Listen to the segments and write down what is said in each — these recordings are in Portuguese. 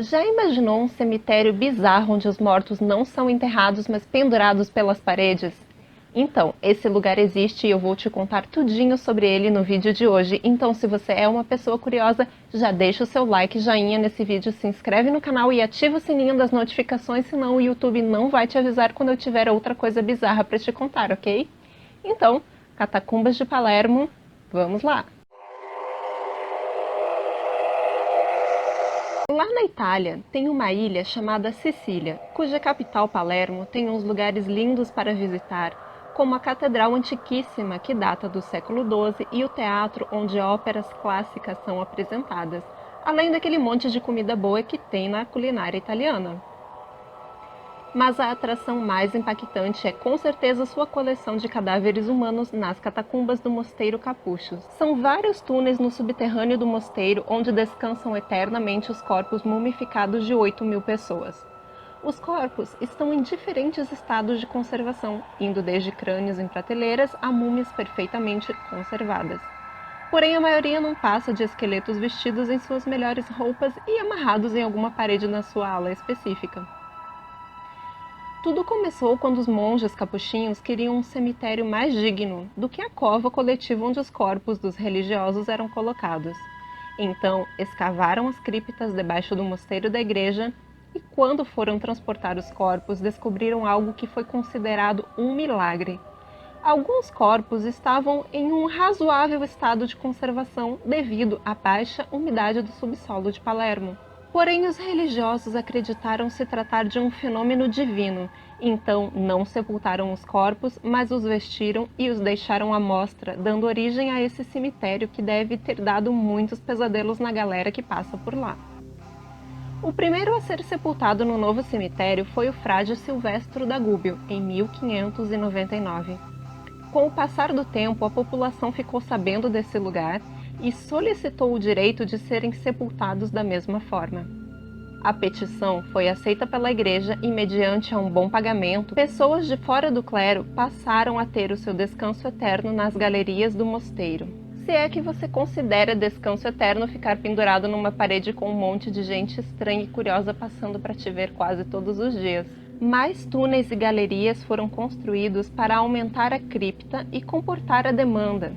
Já imaginou um cemitério bizarro onde os mortos não são enterrados, mas pendurados pelas paredes? Então, esse lugar existe e eu vou te contar tudinho sobre ele no vídeo de hoje. Então, se você é uma pessoa curiosa, já deixa o seu like, joinha nesse vídeo, se inscreve no canal e ativa o sininho das notificações, senão o YouTube não vai te avisar quando eu tiver outra coisa bizarra para te contar, ok? Então, Catacumbas de Palermo, vamos lá! Lá na Itália, tem uma ilha chamada Sicília, cuja capital, Palermo, tem uns lugares lindos para visitar, como a catedral antiquíssima que data do século XII e o teatro onde óperas clássicas são apresentadas, além daquele monte de comida boa que tem na culinária italiana. Mas a atração mais impactante é com certeza sua coleção de cadáveres humanos nas catacumbas do Mosteiro Capuchos. São vários túneis no subterrâneo do mosteiro onde descansam eternamente os corpos mumificados de 8.000 pessoas. Os corpos estão em diferentes estados de conservação, indo desde crânios em prateleiras a múmias perfeitamente conservadas. Porém, a maioria não passa de esqueletos vestidos em suas melhores roupas e amarrados em alguma parede na sua ala específica. Tudo começou quando os monges capuchinhos queriam um cemitério mais digno do que a cova coletiva onde os corpos dos religiosos eram colocados. Então, escavaram as criptas debaixo do mosteiro da igreja e, quando foram transportar os corpos, descobriram algo que foi considerado um milagre. Alguns corpos estavam em um razoável estado de conservação devido à baixa umidade do subsolo de Palermo. Porém, os religiosos acreditaram se tratar de um fenômeno divino, então não sepultaram os corpos, mas os vestiram e os deixaram à mostra, dando origem a esse cemitério que deve ter dado muitos pesadelos na galera que passa por lá. O primeiro a ser sepultado no novo cemitério foi o frade Silvestro da Gubbio, em 1599. Com o passar do tempo, a população ficou sabendo desse lugar e solicitou o direito de serem sepultados da mesma forma. A petição foi aceita pela igreja e, mediante a um bom pagamento, pessoas de fora do clero passaram a ter o seu descanso eterno nas galerias do mosteiro. Se é que você considera descanso eterno ficar pendurado numa parede com um monte de gente estranha e curiosa passando para te ver quase todos os dias. Mais túneis e galerias foram construídos para aumentar a cripta e comportar a demanda.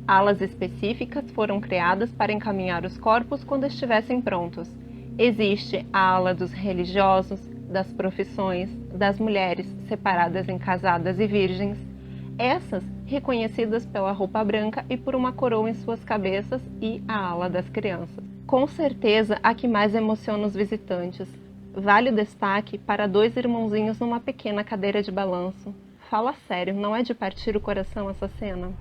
Alas específicas foram criadas para encaminhar os corpos quando estivessem prontos. Existe a ala dos religiosos, das profissões, das mulheres separadas em casadas e virgens, essas reconhecidas pela roupa branca e por uma coroa em suas cabeças, e a ala das crianças. Com certeza, a que mais emociona os visitantes. Vale o destaque para dois irmãozinhos numa pequena cadeira de balanço. Fala sério, não é de partir o coração essa cena?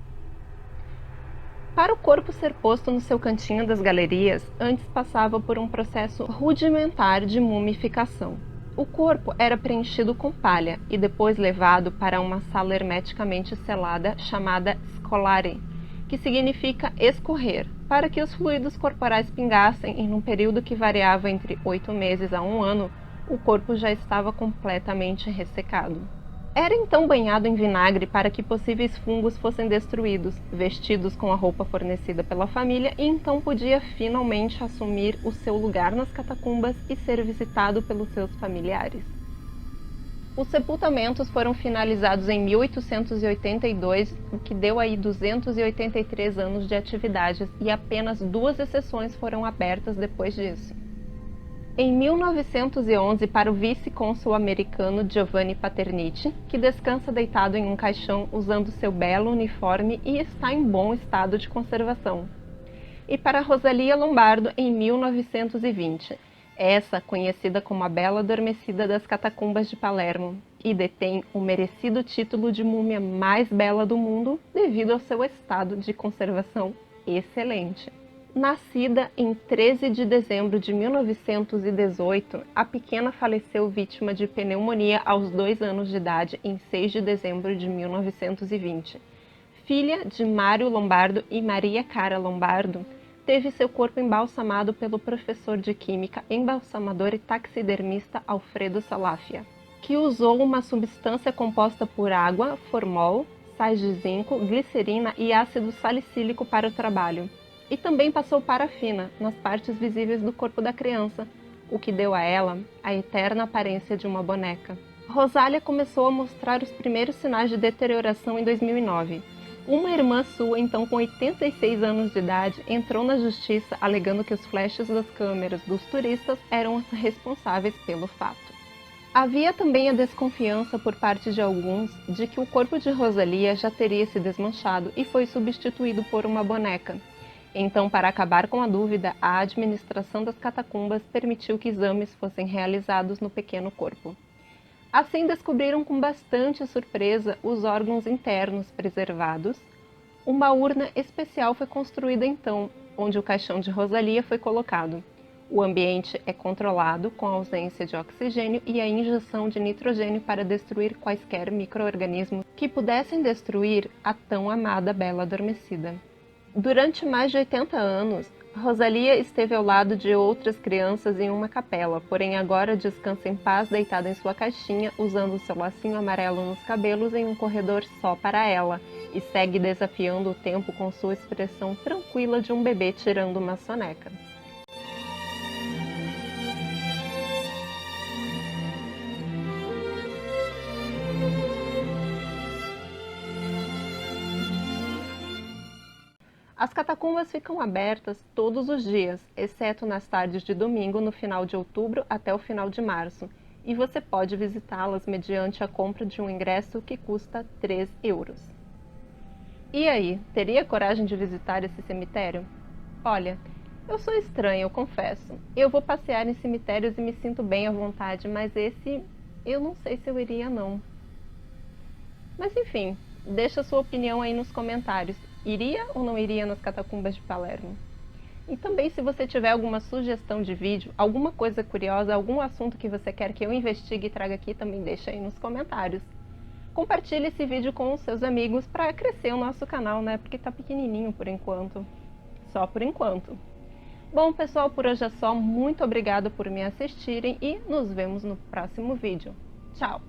Para o corpo ser posto no seu cantinho das galerias, antes passava por um processo rudimentar de mumificação. O corpo era preenchido com palha e depois levado para uma sala hermeticamente selada chamada scolare, que significa escorrer, para que os fluidos corporais pingassem e num período que variava entre 8 meses a 1 ano, o corpo já estava completamente ressecado. Era então banhado em vinagre para que possíveis fungos fossem destruídos, vestidos com a roupa fornecida pela família, e então podia finalmente assumir o seu lugar nas catacumbas e ser visitado pelos seus familiares. Os sepultamentos foram finalizados em 1882, o que deu aí 283 anos de atividades, e apenas 2 exceções foram abertas depois disso. Em 1911, para o vice-cônsul americano Giovanni Paterniti, que descansa deitado em um caixão usando seu belo uniforme e está em bom estado de conservação. E para Rosalia Lombardo, em 1920, essa conhecida como a Bela Adormecida das Catacumbas de Palermo, e detém o merecido título de múmia mais bela do mundo devido ao seu estado de conservação excelente. Nascida em 13 de dezembro de 1918, a pequena faleceu vítima de pneumonia aos 2 anos de idade em 6 de dezembro de 1920. Filha de Mário Lombardo e Maria Cara Lombardo, teve seu corpo embalsamado pelo professor de química, embalsamador e taxidermista Alfredo Salafia, que usou uma substância composta por água, formol, sais de zinco, glicerina e ácido salicílico para o trabalho. E também passou parafina nas partes visíveis do corpo da criança, o que deu a ela a eterna aparência de uma boneca. Rosália começou a mostrar os primeiros sinais de deterioração em 2009. Uma irmã sua, então com 86 anos de idade, entrou na justiça alegando que os flashes das câmeras dos turistas eram os responsáveis pelo fato. Havia também a desconfiança por parte de alguns de que o corpo de Rosalia já teria se desmanchado e foi substituído por uma boneca. Então, para acabar com a dúvida, a administração das catacumbas permitiu que exames fossem realizados no pequeno corpo. Assim, descobriram com bastante surpresa os órgãos internos preservados. Uma urna especial foi construída então, onde o caixão de Rosalia foi colocado. O ambiente é controlado com a ausência de oxigênio e a injeção de nitrogênio para destruir quaisquer micro-organismos que pudessem destruir a tão amada Bela Adormecida. Durante mais de 80 anos, Rosalia esteve ao lado de outras crianças em uma capela, porém agora descansa em paz deitada em sua caixinha, usando seu lacinho amarelo nos cabelos em um corredor só para ela, e segue desafiando o tempo com sua expressão tranquila de um bebê tirando uma soneca. As catacumbas ficam abertas todos os dias, exceto nas tardes de domingo, no final de outubro até o final de março, e você pode visitá-las mediante a compra de um ingresso que custa 3 euros. E aí, teria coragem de visitar esse cemitério? Olha, eu sou estranha, eu confesso. Eu vou passear em cemitérios e me sinto bem à vontade, mas esse eu não sei se eu iria não. Mas enfim, deixa sua opinião aí nos comentários. Iria ou não iria nas catacumbas de Palermo? E também, se você tiver alguma sugestão de vídeo, alguma coisa curiosa, algum assunto que você quer que eu investigue e traga aqui, também deixa aí nos comentários. Compartilhe esse vídeo com os seus amigos para crescer o nosso canal, né? Porque tá pequenininho por enquanto. Só por enquanto. Bom, pessoal, por hoje é só. Muito obrigada por me assistirem e nos vemos no próximo vídeo. Tchau!